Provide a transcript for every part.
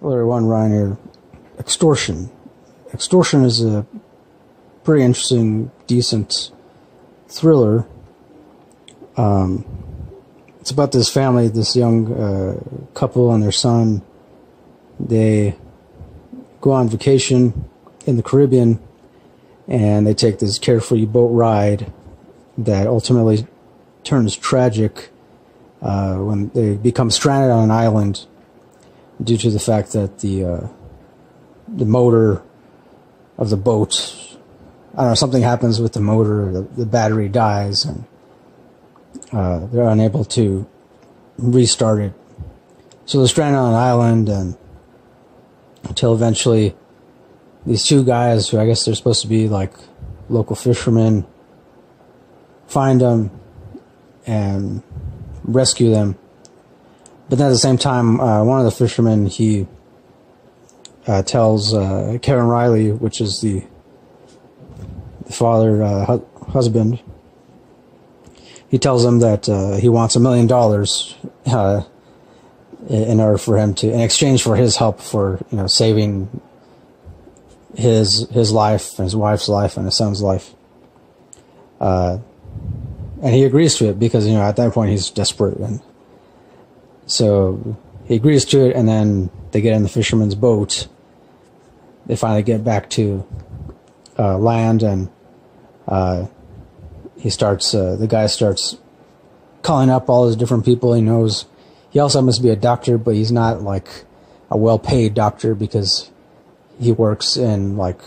Letter 1, Ryan here. Extortion. Extortion is a pretty interesting, decent thriller. It's about this family, this young couple and their son. They go on vacation in the Caribbean, and they take this carefree boat ride that ultimately turns tragic when they become stranded on an island due to the fact that the motor of the boat, I don't know, something happens with the motor, the battery dies, and they're unable to restart it. So they're stranded on an island, and until eventually these two guys, who I guess they're supposed to be like local fishermen, find them and rescue them. But then at the same time, one of the fishermen, he tells Kevin Riley, which is the father, husband, he tells him that he wants $1 million in order for him to, in exchange for his help for, saving his life, his wife's life, and his son's life. And he agrees to it because, at that point he's desperate. And so he agrees to it, and then they get in the fisherman's boat. They finally get back to land, and the guy starts calling up all his different people he knows. He also must be a doctor, but he's not like a well-paid doctor because he works in like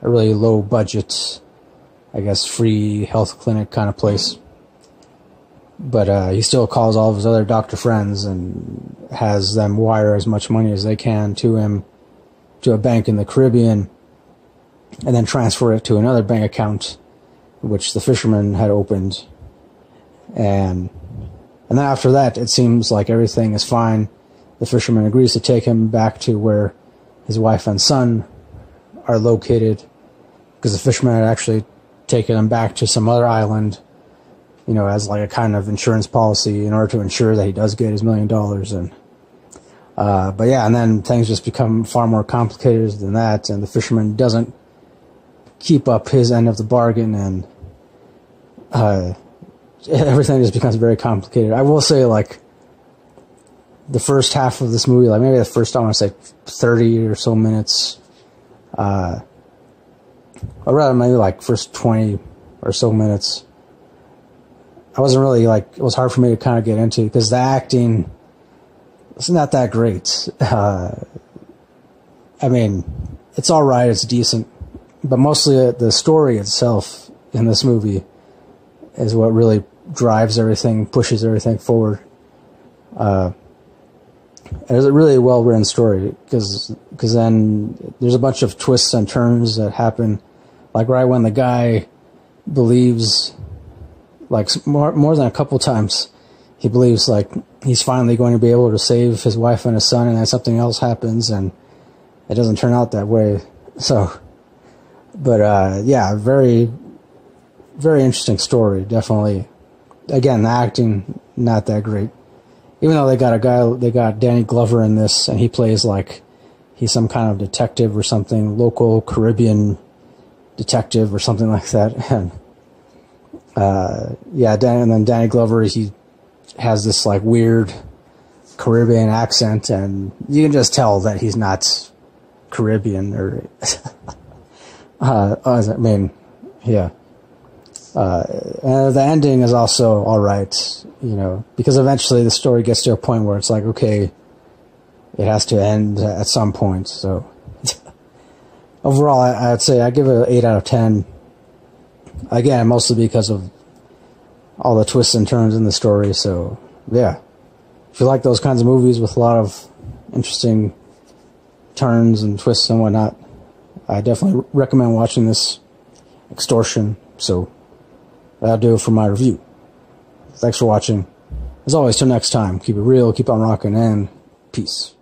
a really low budget, I guess, free health clinic kind of place. But he still calls all of his other doctor friends and has them wire as much money as they can to him, to a bank in the Caribbean, and then transfer it to another bank account which the fisherman had opened. And then after that, it seems like everything is fine. The fisherman agrees to take him back to where his wife and son are located, because the fisherman had actually taken him back to some other island, as like a kind of insurance policy in order to ensure that he does get his $1 million. And but yeah, and then things just become far more complicated than that, and the fisherman doesn't keep up his end of the bargain, and everything just becomes very complicated. I will say, like, the first half of this movie, like maybe the first, I want to say 30 or so minutes, or rather maybe like first 20 or so minutes, I wasn't really, like, it was hard for me to kind of get into, because the acting was not that great. I mean, it's alright, it's decent, but mostly the story itself in this movie is what really drives everything, pushes everything forward. It's a really well-written story, because then there's a bunch of twists and turns that happen, like right when the guy believes, like more than a couple times, he believes like he's finally going to be able to save his wife and his son, and then something else happens and it doesn't turn out that way. So, but yeah, very, very interesting story, definitely. Again, the acting, not that great. Even though they got Danny Glover in this, and he plays like he's some kind of detective or something, local Caribbean detective or something like that. And yeah, and then Danny Glover, he has this like weird Caribbean accent, and you can just tell that he's not Caribbean or I mean, yeah. And the ending is also alright, because eventually the story gets to a point where it's like, okay, it has to end at some point. So overall, I'd say I give it an 8 out of 10. Again, mostly because of all the twists and turns in the story. So yeah, if you like those kinds of movies with a lot of interesting turns and twists and whatnot, I definitely recommend watching this, Extortion. So that'll do it for my review. Thanks for watching. As always, till next time, keep it real, keep on rocking, and peace.